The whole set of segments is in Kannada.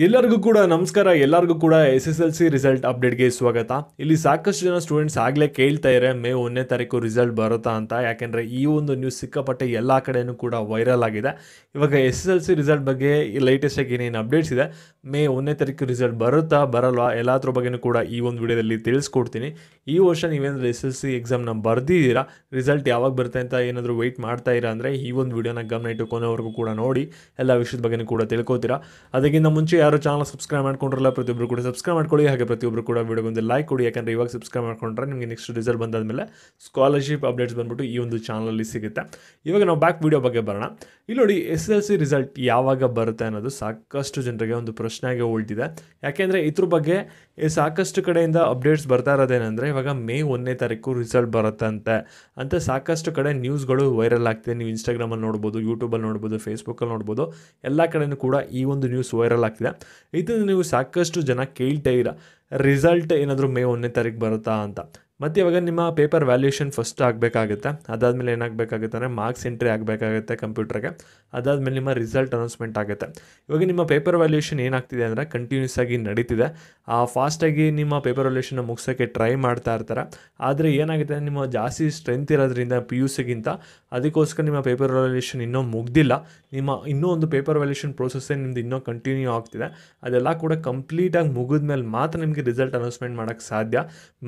ಎಲ್ಲರಿಗೂ ಕೂಡ ನಮಸ್ಕಾರ. ಎಲ್ಲರಿಗೂ ಕೂಡ SSLC ರಿಸಲ್ಟ್ ಅಪ್ಡೇಟ್ಗೆ ಸ್ವಾಗತ. ಇಲ್ಲಿ ಸಾಕಷ್ಟು ಜನ ಸ್ಟೂಡೆಂಟ್ಸ್ ಆಗಲೇ ಕೇಳ್ತಾ ಇದ್ದಾರೆ ಮೇ 1ನೇ ತಾರೀಕು ರಿಸಲ್ಟ್ ಬರುತ್ತಾ ಅಂತ. ಯಾಕೆಂದರೆ ಈ ಒಂದು ನ್ಯೂಸ್ ಸಿಕ್ಕಾಪಟ್ಟೆ ಎಲ್ಲ ಕಡೆಯೂ ಕೂಡ ವೈರಲ್ ಆಗಿದೆ. ಇವಾಗ SSLC ರಿಸಲ್ಟ್ ಬಗ್ಗೆ ಲೇಟೆಸ್ಟ್ ಆಗಿ ಏನೇನು ಅಪ್ಡೇಟ್ಸ್ ಇದೆ, ಮೇ 1ನೇ ತಾರೀಕು ರಿಸಲ್ಟ್ ಬರುತ್ತಾ ಬರಲ್ವಾ, ಎಲ್ಲದ್ರ ಬಗ್ಗೆಯೂ ಕೂಡ ಈ ಒಂದು ವಿಡಿಯೋದಲ್ಲಿ ತಿಳಿಸ್ಕೊಡ್ತೀನಿ. ಈ ವರ್ಷ ನೀವೇನಾದರೂ SSLC ಎಕ್ಸಾಮ್ನ ಬರ್ದಿದ್ದೀರಾ, ರಿಸಲ್ಟ್ ಯಾವಾಗ ಬರುತ್ತೆ ಅಂತ ಏನಾದರೂ ವೆಯ್ಟ್ ಮಾಡ್ತಾ ಇರಾ ಅಂದರೆ ಈ ಒಂದು ವಿಡಿಯೋನ ಗಮನ ಇಟ್ಟು ಕೊನೆವರೆಗೂ ಕೂಡ ನೋಡಿ ಎಲ್ಲ ವಿಷಯದ ಬಗ್ಗೆಯೂ ಕೂಡ ತಿಳ್ಕೊತೀರಾ. ಅದಕ್ಕಿಂತ ಮುಂಚೆ ಯಾರು ಚಾನಲ್ ಸಬ್ಸ್ಕ್ರೈಬ್ ಮಾಡ್ಕೊಂಡ್ರಲ್ಲ ಪ್ರತಿಯೊಬ್ಬರು ಕೂಡ ಸಬ್ಸ್ಕ್ರೈಬ್ ಮಾಡ್ಕೊಳ್ಳಿ. ಹಾಗೆ ಪ್ರತಿಯೊಬ್ಬರು ಕೂಡ ವಿಡಿಯೋಗೊಂದು ಲೈಕ್ ಕೊಡಿ. ಯಾಕಂದರೆ ಇವಾಗ ಸಬ್ಸ್ಕ್ರೈಬ್ ಮಾಡ್ಕೊಂಡ್ರೆ ನಿಮಗೆ ನೆಕ್ಸ್ಟ್ ರಿಸಲ್ಟ್ ಬಂದಾದಮೇಲೆ ಸ್ಕಾಲರ್ಶಿಪ್ ಅಪ್ಡೇಟ್ಸ್ ಬಂದ್ಬಿಟ್ಟು ಈ ಒಂದು ಚಾನಲಲ್ಲಿ ಸಿಗುತ್ತೆ. ಇವಾಗ ನಾವು ಬ್ಯಾಕ್ ವಿಡಿಯೋ ಬಗ್ಗೆ ಬರೋಣ. ಇಲ್ಲಿ ನೋಡಿ, SSLC ರಿಸಲ್ಟ್ ಯಾವಾಗ ಬರುತ್ತೆ ಅನ್ನೋದು ಸಾಕಷ್ಟು ಜನರಿಗೆ ಒಂದು ಪ್ರಶ್ನೆಯಾಗಿ ಉಳಿದಿದೆ. ಯಾಕೆಂದರೆ ಇದ್ರ ಬಗ್ಗೆ ಸಾಕಷ್ಟು ಕಡೆಯಿಂದ ಅಪ್ಡೇಟ್ಸ್ ಬರ್ತಾ ಇರೋದೇನೆಂದರೆ ಇವಾಗ ಮೇ 1ನೇ ತಾರೀಕು ರಿಸಲ್ಟ್ ಬರುತ್ತಂತೆ ಅಂತ ಸಾಕಷ್ಟು ಕಡೆ ನ್ಯೂಸ್ಗಳು ವೈರಲ್ ಆಗ್ತಿದೆ. ನೀವು ಇನ್ಸ್ಟಾಗ್ರಾಮಲ್ಲಿ ನೋಡ್ಬೋದು, ಯೂಟ್ಯೂಬಲ್ಲಿ ನೋಡ್ಬೋದು, ಫೇಸ್ಬುಕ್ಕಲ್ಲಿ ನೋಡ್ಬೋದು, ಎಲ್ಲ ಕಡೆಯೂ ಕೂಡ ಈ ಒಂದು ನ್ಯೂಸ್ ವೈರಲ್ ಆಗ್ತಿದೆ. ಇದನ್ನು ನೀವು ಸಾಕಷ್ಟು ಜನ ಕೇಳ್ತಾ ಇರ ರಿಸಲ್ಟ್ ಏನಾದರೂ ಮೇ 1ನೇ ತಾರೀಕು ಬರುತ್ತಾ ಅಂತ. ಮತ್ತು ಇವಾಗ ನಿಮ್ಮ ಪೇಪರ್ ವ್ಯಾಲ್ಯೂಯೇಷನ್ ಫಸ್ಟ್ ಆಗಬೇಕಾಗುತ್ತೆ. ಅದಾದಮೇಲೆ ಏನಾಗಬೇಕಾಗುತ್ತೆ ಅಂದರೆ ಮಾರ್ಕ್ಸ್ ಎಂಟ್ರಿ ಆಗಬೇಕಾಗುತ್ತೆ ಕಂಪ್ಯೂಟರ್ಗೆ. ಅದಾದಮೇಲೆ ನಿಮ್ಮ ರಿಸಲ್ಟ್ ಅನೌನ್ಸ್ಮೆಂಟ್ ಆಗುತ್ತೆ. ಇವಾಗ ನಿಮ್ಮ ಪೇಪರ್ ವ್ಯಾಲ್ಯೂಯೇಷನ್ ಏನಾಗ್ತಿದೆ ಅಂದರೆ ಕಂಟಿನ್ಯೂಸ್ ಆಗಿ ನಡೀತಿದೆ. ಫಾಸ್ಟಾಗಿ ನಿಮ್ಮ ಪೇಪರ್ ವ್ಯಾಲ್ಯೂಯೇಷನ್ನ ಮುಗಿಸೋಕ್ಕೆ ಟ್ರೈ ಮಾಡ್ತಾ ಇರ್ತಾರೆ. ಆದರೆ ಏನಾಗುತ್ತೆ, ನಿಮ್ಮ ಜಾಸ್ತಿ ಸ್ಟ್ರೆಂತ್ ಇರೋದ್ರಿಂದ PUCಗಿಂತ ಅದಕ್ಕೋಸ್ಕರ ನಿಮ್ಮ ಪೇಪರ್ ವ್ಯಾಲ್ಯೂಯೇಷನ್ ಇನ್ನೂ ಮುಗ್ದಿಲ್ಲ. ನಿಮ್ಮ ಇನ್ನೂ ಒಂದು ಪೇಪರ್ ವ್ಯಾಲ್ಯೂಯೇಷನ್ ಪ್ರೋಸೆಸ್ಸೇ ನಿಮ್ಮದು ಇನ್ನೂ ಕಂಟಿನ್ಯೂ ಆಗ್ತಿದೆ. ಅದೆಲ್ಲ ಕೂಡ ಕಂಪ್ಲೀಟಾಗಿ ಮುಗಿದ್ಮೇಲೆ ಮಾತ್ರ ನಿಮಗೆ ರಿಸಲ್ಟ್ ಅನೌನ್ಸ್ಮೆಂಟ್ ಮಾಡೋಕ್ಕೆ ಸಾಧ್ಯ.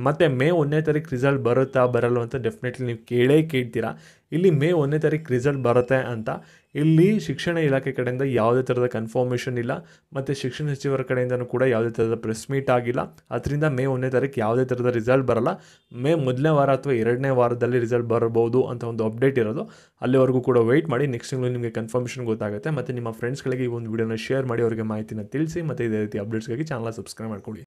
ಮತ್ತು ಮೇ 1ನೇ ತಾರೀಕು ರಿಸಲ್ಟ್ ಬರುತ್ತಾ ಬರಲ್ಲ ಅಂತ ಡೆಫಿನೆಟ್ಲಿ ನೀವು ಕೇಳ್ತೀರಾ. ಇಲ್ಲಿ ಮೇ 1ನೇ ತಾರೀಕು ರಿಸಲ್ಟ್ ಬರುತ್ತೆ ಅಂತ ಇಲ್ಲಿ ಶಿಕ್ಷಣ ಇಲಾಖೆ ಕಡೆಯಿಂದ ಯಾವುದೇ ಥರದ ಕನ್ಫರ್ಮೇಷನ್ ಇಲ್ಲ. ಮತ್ತು ಶಿಕ್ಷಣ ಸಚಿವರ ಕಡೆಯಿಂದನೂ ಕೂಡ ಯಾವುದೇ ಥರದ ಪ್ರೆಸ್ ಮೀಟ್ ಆಗಿಲ್ಲ. ಅದರಿಂದ ಮೇ 1ನೇ ತಾರೀಕು ಯಾವುದೇ ಥರದ ರಿಸಲ್ಟ್ ಬರಲ್ಲ. ಮೇ ಮೊದಲನೇ ವಾರ ಅಥವಾ 2ನೇ ವಾರದಲ್ಲಿ ರಿಸಲ್ಟ್ ಬರ್ಬೋದು ಅಂತ ಒಂದು ಅಪ್ಡೇಟ್ ಇರೋದು. ಅಲ್ಲಿವರೆಗೂ ಕೂಡ ವೆಯ್ಟ್ ಮಾಡಿ. ನೆಕ್ಸ್ಟ್ ತಿಂಗಳು ನಿಮಗೆ ಕನ್ಫರ್ಮೇಷನ್ ಗೊತ್ತಾಗುತ್ತೆ. ಮತ್ತು ನಿಮ್ಮ ಫ್ರೆಂಡ್ಸ್ಗಳಿಗೆ ಈ ಒಂದು ವಿಡಿಯೋನ ಶೇರ್ ಮಾಡಿ, ಅವರಿಗೆ ಮಾಹಿತಿನ ತಿಳಿಸಿ. ಮತ್ತು ಇದೇ ರೀತಿ ಅಪ್ಡೇಟ್ಸ್ಗಾಗಿ ಚಾನಲ್ ಸಬ್ಸ್ಕ್ರೈಬ್ ಮಾಡ್ಕೊಳ್ಳಿ.